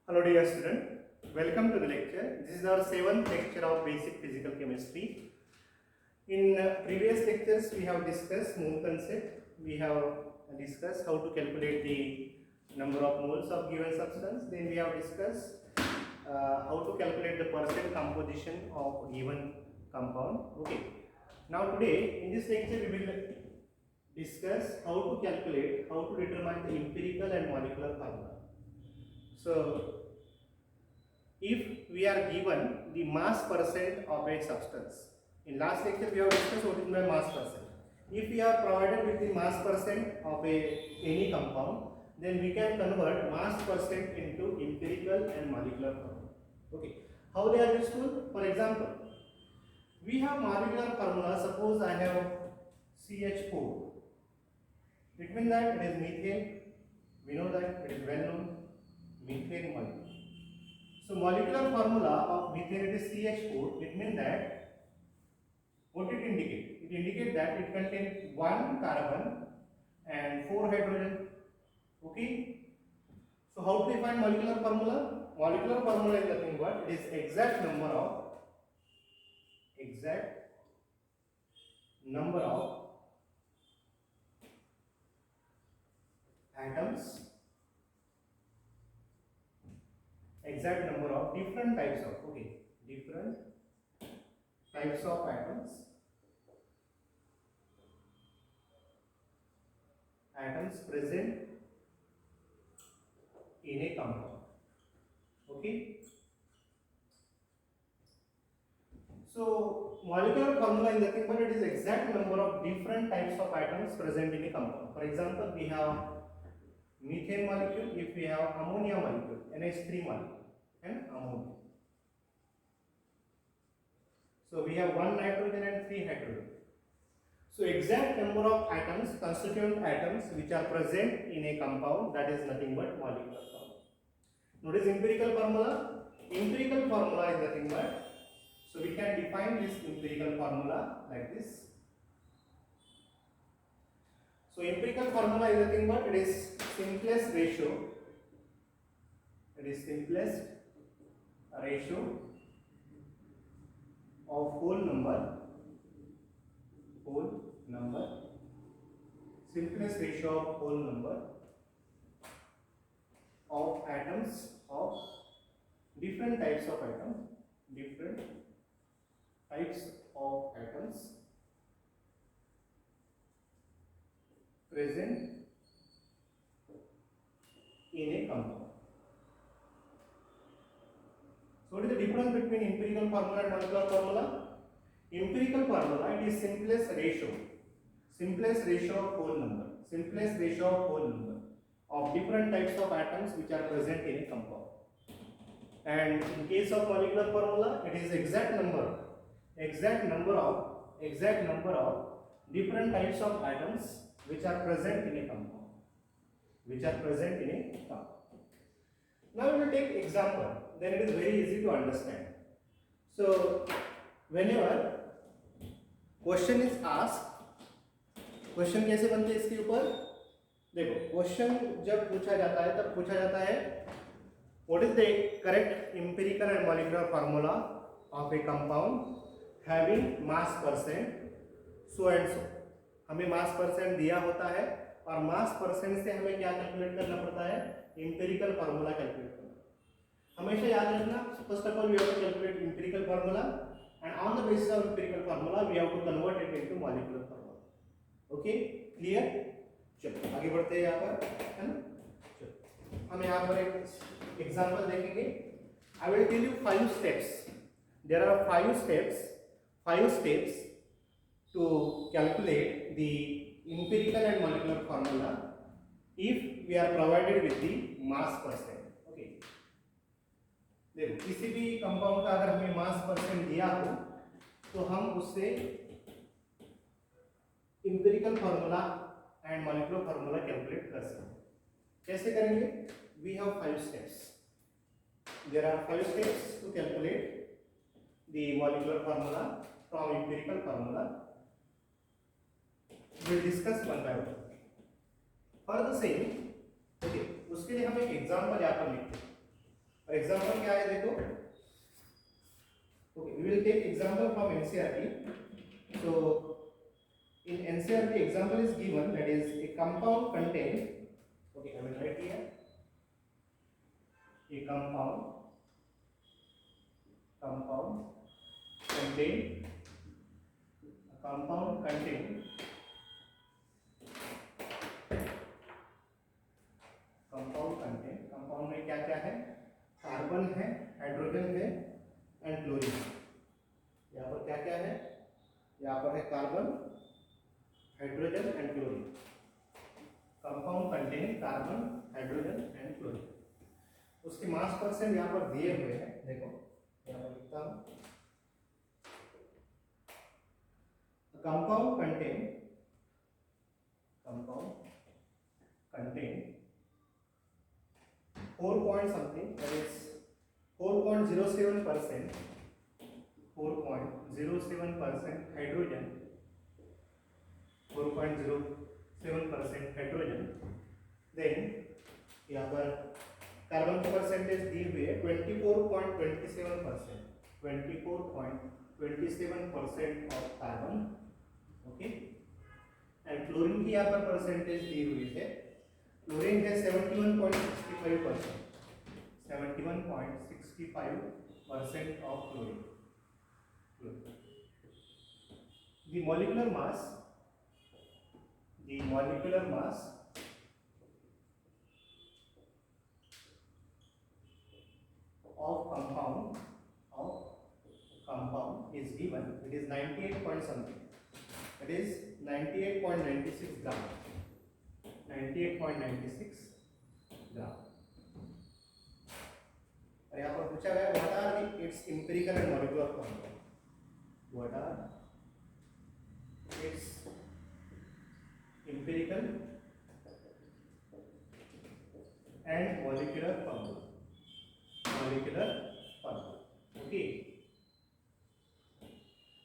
Hello dear student, welcome to the lecture. This is our 7th lecture of basic physical chemistry. In previous lectures we have discussed mole concept. We have discussed how to calculate the number of moles of given substance. Then we have discussed how to calculate the percent composition of given compound. Okay. Now today in this lecture we will discuss how to calculate, how to determine the empirical and molecular formula. So if we are given the mass percent of a substance, in last lecture we have discussed what is my mass percent. If we are provided with the mass percent of any compound, then we can convert mass percent into empirical and molecular formula. Okay, how they are useful? For example, we have molecular formula. Suppose I have CH4. It means that it is methane. We know that it is well known, methane molecule. So molecular formula of methane is CH4. It means that what it indicates? It indicates that it contains 1 carbon and 4 hydrogen. Okay. So how to define molecular formula? Molecular formula is nothing but it is exact number of atoms, exact number of different types of different types of atoms present in a compound. Okay. So molecular formula is nothing but it is exact number of different types of atoms present in a compound. For example, we have methane molecule. If we have ammonia molecule, NH3 molecule and ammonia. So we have 1 nitrogen and 3 hydrogen. So exact number of atoms, constituent atoms which are present in a compound, that is nothing but molecular formula. Notice empirical formula. Empirical formula is nothing but, so we can define this empirical formula like this. So empirical formula is nothing but it is simplest ratio. It is simplest ratio of whole number, simplest ratio of whole number of atoms of different types of atoms, present in a compound. So what is the difference between empirical formula and molecular formula? Empirical formula, it is simplest ratio of whole number of different types of atoms which are present in a compound. And in case of molecular formula, it is exact number of different types of atoms which are present in a compound. Now we will take example, then it is very easy to understand. So whenever question is asked, question कैसे बनते हैं इसके ऊपर देखो, question जब पूछा जाता है तब पूछा जाता है what is the correct empirical and molecular formula of A compound having mass percent so and so. हमें मास परसेंट दिया होता है और मास परसेंट से हमें क्या कैलकुलेट करना पड़ता है, एम्पिरिकल फार्मूला कैलकुलेट करना. हमेशा याद रखना, first of all we have to calculate empirical formula and on the basis of empirical formula we have to convert it into molecular formula. Okay, clear? चलो आगे बढ़ते हैं यहाँ पर, है ना. चलो हम यहाँ पर एक एग्जांपल देखेंगे. I will tell you 5 steps. There are 5 steps to calculate the empirical and molecular formula if we are provided with the mass percent. देखो, किसी भी कंपाउंड का अगर हमें मास परसेंट दिया हो तो हम उससे empirical formula and molecular formula calculate कर सकते हैं. कैसे करेंगे? We have 5 steps. There are 5 steps to calculate the molecular formula from empirical formula. We will discuss one by one. For the same, okay, उसके लिए हम एक एग्जांपल यहाँ पर लिखते हैं. और एग्जांपल क्या है देखो. Okay, we will take example from NCERT. So in NCERT example is given, that is a compound contain, okay, I will write here, a compound contain, a compound contain compound में क्या क्या है, carbon है, hydrogen है and chlorine. यहाँ पर क्या क्या है, यहाँ पर है carbon, hydrogen and chlorine. Compound contain carbon, hydrogen and chlorine. उसके मास परसेंट यहाँ पर दिए हुए हैं, देखो यहाँ पर लिखता हूँ. Compound contain 4 point something, that is 4.07%, 4.07% hydrogen, 4.07% hydrogen. Then यहाँ पर कार्बन की परसेंटेज दी हुई है 24.27%, 24.27% of carbon. Okay. And chlorine की यहाँ पर परसेंटेज दी हुई है, क्लोरीन है 71.65%, 71.65% of chlorine. The molecular mass of compound is given, it is 98 point something, it is 98.96 gram, 98.96 gram. और यहाँ पर पूछा गया what are its empirical and molecular formula, what are its empirical and molecular formula. Okay.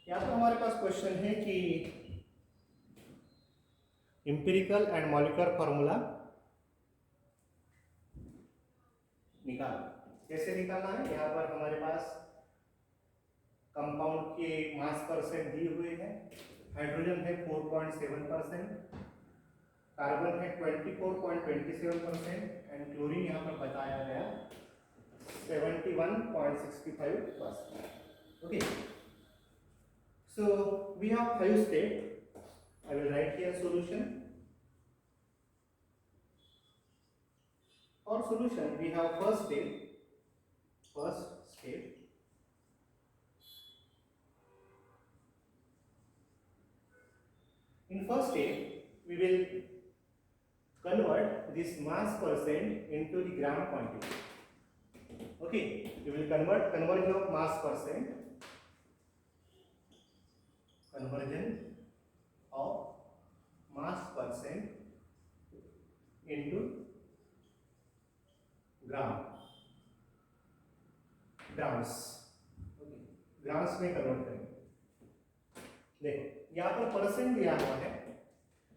यहाँ पर हमारे पास question है कि एम्पिरिकल एंड मॉलिक्यूलर फॉर्मूला निकाल. कैसे निकालना है, यहाँ पर हमारे पास कंपाउंड के मास परसेंट दिए हुए हैं. हाइड्रोजन है 4.7%, कार्बन है 24.27% एंड क्लोरीन यहाँ पर बताया गया 71.65%. Okay. So we have 5 steps. I will write here solution. For solution we have first step. In first step we will convert this mass percent into the gram quantity. Okay, we will convert conversion of mass percent, conversion of mass percent into grams. Grams में convert करेंगे. देखो यहाँ पर percent दिया हुआ है,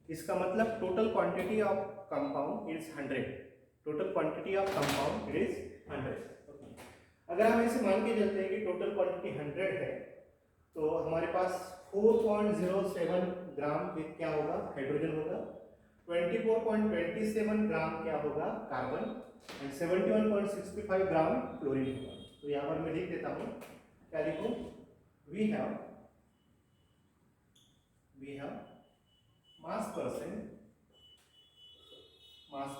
इसका मतलब total quantity of compound is 100. Total quantity of compound is 100. अगर हम ऐसे मान के चलते हैं कि टोटल क्वांटिटी 100 है, तो हमारे पास 4.07 ग्राम क्या होगा, हाइड्रोजन होगा. 24.27 ग्राम क्या होगा, कार्बन. एंड 71.65 ग्राम क्लोरीन होगा. तो यहाँ पर मैं लिख देता हूँ, क्या लिखूँ, we have mass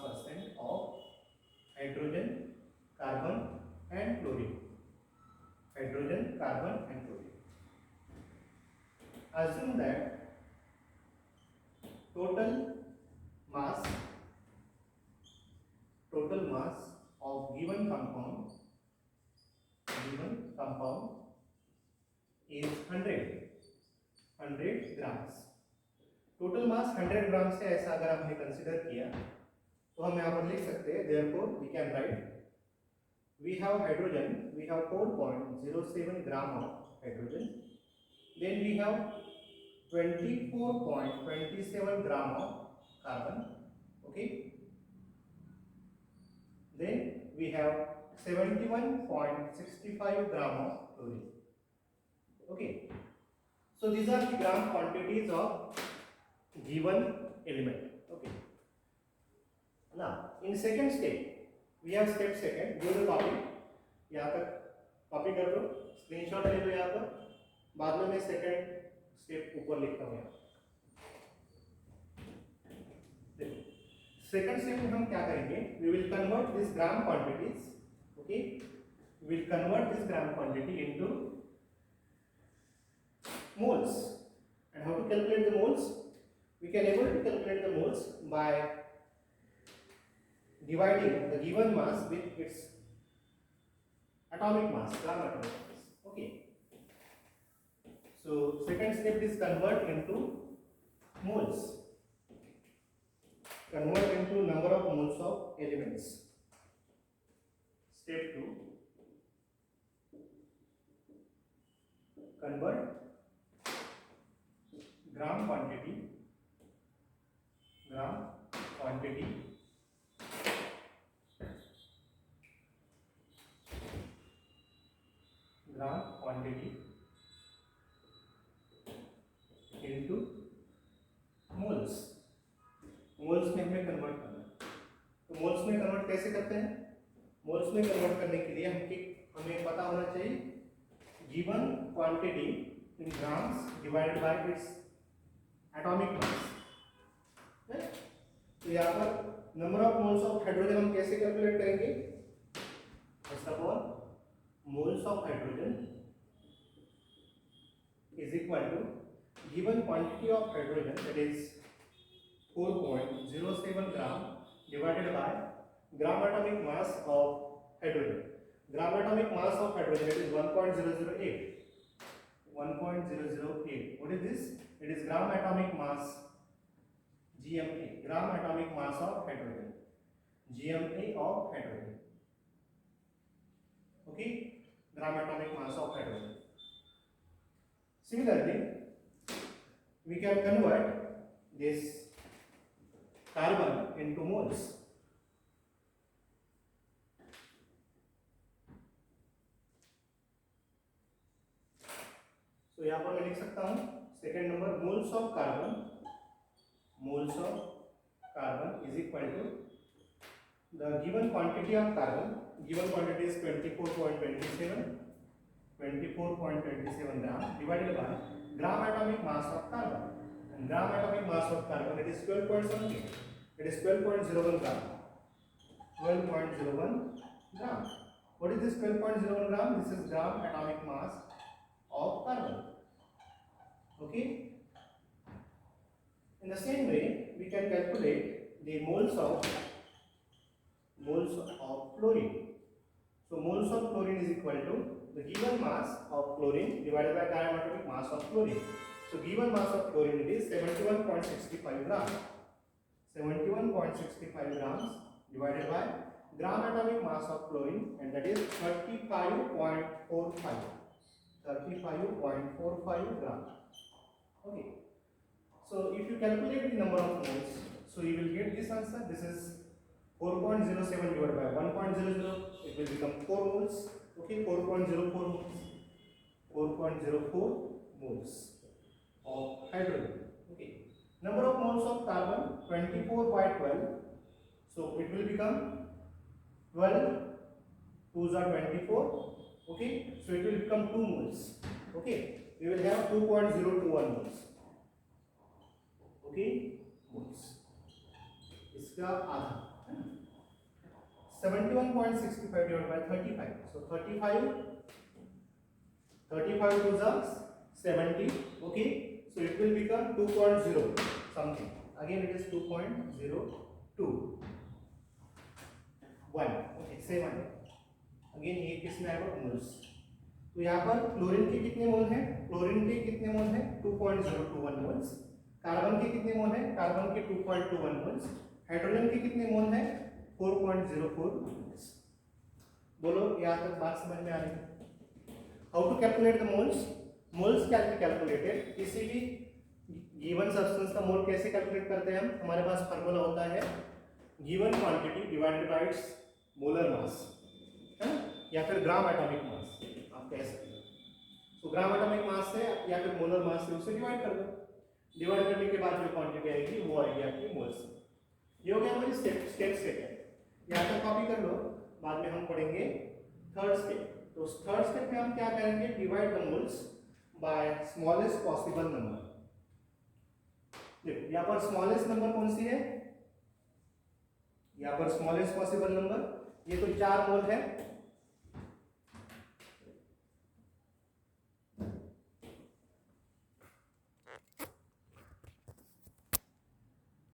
percent of hydrogen, carbon and chlorine. Assume that total mass of given compound is 100 grams. Total mass 100 ग्राम से ऐसा अगर हमने कंसीडर किया तो हम यहाँ पर लिख सकते हैं, therefore we can write we have hydrogen, we have 4.07 gram of hydrogen, then we have 24.27 gram of carbon. Okay, then we have 71.65 gram of chlorine. Okay, so these are the gram quantities of given element. Okay, now in second step we have step second. Go to copy, यहाँ तक copy कर लो, screenshot ले लो यहाँ पर, बाद में मैं second step ऊपर लिखता हूँ यहाँ। देखो सेकंड स्टेप में हम क्या करेंगे, we will convert this gram quantities, okay, we will convert this gram quantity into moles. And how to calculate the moles? We can able to calculate the moles by dividing the given mass with its atomic mass, gram atomic mass. Okay, so second step is convert into moles, convert into number of moles of elements. Step 2, convert gram quantity gram quantity into moles. Moles में हमें convert करना है, तो moles में convert कैसे करते हैं? Moles में कन्वर्ट करने के लिए हमें पता होना चाहिए given quantity in grams divided by its atomic mass. तो यहाँ पर number of moles of hydrogen हम कैसे कैलकुलेट करेंगे? First of all moles of hydrogen is equal to given quantity of hydrogen, that is 4.07 gram divided by gram atomic mass of hydrogen. Gram atomic mass of hydrogen, it is 1.008. 1.008. What is this? It is gram atomic mass, GMA, gram atomic mass of hydrogen, GMA of hydrogen. Okay, gram atomic mass of hydrogen. Similarly, we can convert this carbon into moles. So यहाँ पर मैं लिख सकता हूँ second number moles of carbon is equal to the given quantity of carbon. Given quantity is 24.27 gram divided by gram atomic mass of carbon. And gram atomic mass of carbon, it is 12.17. It is 12.01 gram. 12.01 gram. What is this 12.01 gram? This is gram atomic mass of carbon. Okay. In the same way, we can calculate the moles of chlorine. So moles of chlorine is equal to the given mass of chlorine divided by gram atomic mass of chlorine. So given mass of chlorine, it is 71.65 grams. 71.65 grams divided by gram atomic mass of chlorine, and that is 35.45. 35.45 grams. Okay. So if you calculate the number of moles, so you will get this answer. This is 4.07 divided by 1.00. It will become 4 moles. Okay, 4.04 moles. 4.04 moles of hydrogen. Okay, number of moles of carbon 24 by 12, so it will become 12 2s are 24. Okay, so it will become 2 moles. Okay, we will have 2.021 moles. Okay, moles इसका आधा 71.65 divided by 35, so 35 2s are 70. Okay, so it will become 2.0 something. Again it is 2.02 1. Okay, 7. Again ये किसमें आएगा? Moles. तो यहाँ पर chlorine के कितने मोल हैं? क्लोरीन के कितने मोल हैं? 2.021 मोल्स। कार्बन के कितने मोल हैं? कार्बन के 2.21 मोल्स। हाइड्रोजन के कितने मोल हैं? 4.04 मोल्स। बोलो यहाँ तक बात समझ में आ रही है? How to calculate the moles? Moles can be calculated. किसी भी गिवन सब्सटेंस का मोल कैसे कैलकुलेट करते हैं हम? हमारे पास फार्मूला होता है given quantity divided by it's molar mass. है ना, या फिर ग्राम एटॉमिक मास आप कह सकते हो। तो ग्राम एटॉमिक मास से या फिर मोलर मास से उसे डिवाइड कर दो। डिवाइड करने के बाद जो क्वांटिटी आएगी वो आएगी आपकी मोल्स में। ये हो गया हमारी स्टेप सेकंड। यहाँ तक कॉपी कर लो, बाद में हम पढ़ेंगे थर्ड स्टेप। तो थर्ड स्टेप में हम क्या करेंगे, divide the moles bye smallest possible number. देखो यहाँ पर स्मॉलेस्ट नंबर कौन सी है, यहाँ पर स्मॉलेस्ट पॉसिबल नंबर, ये तो 4 मोल है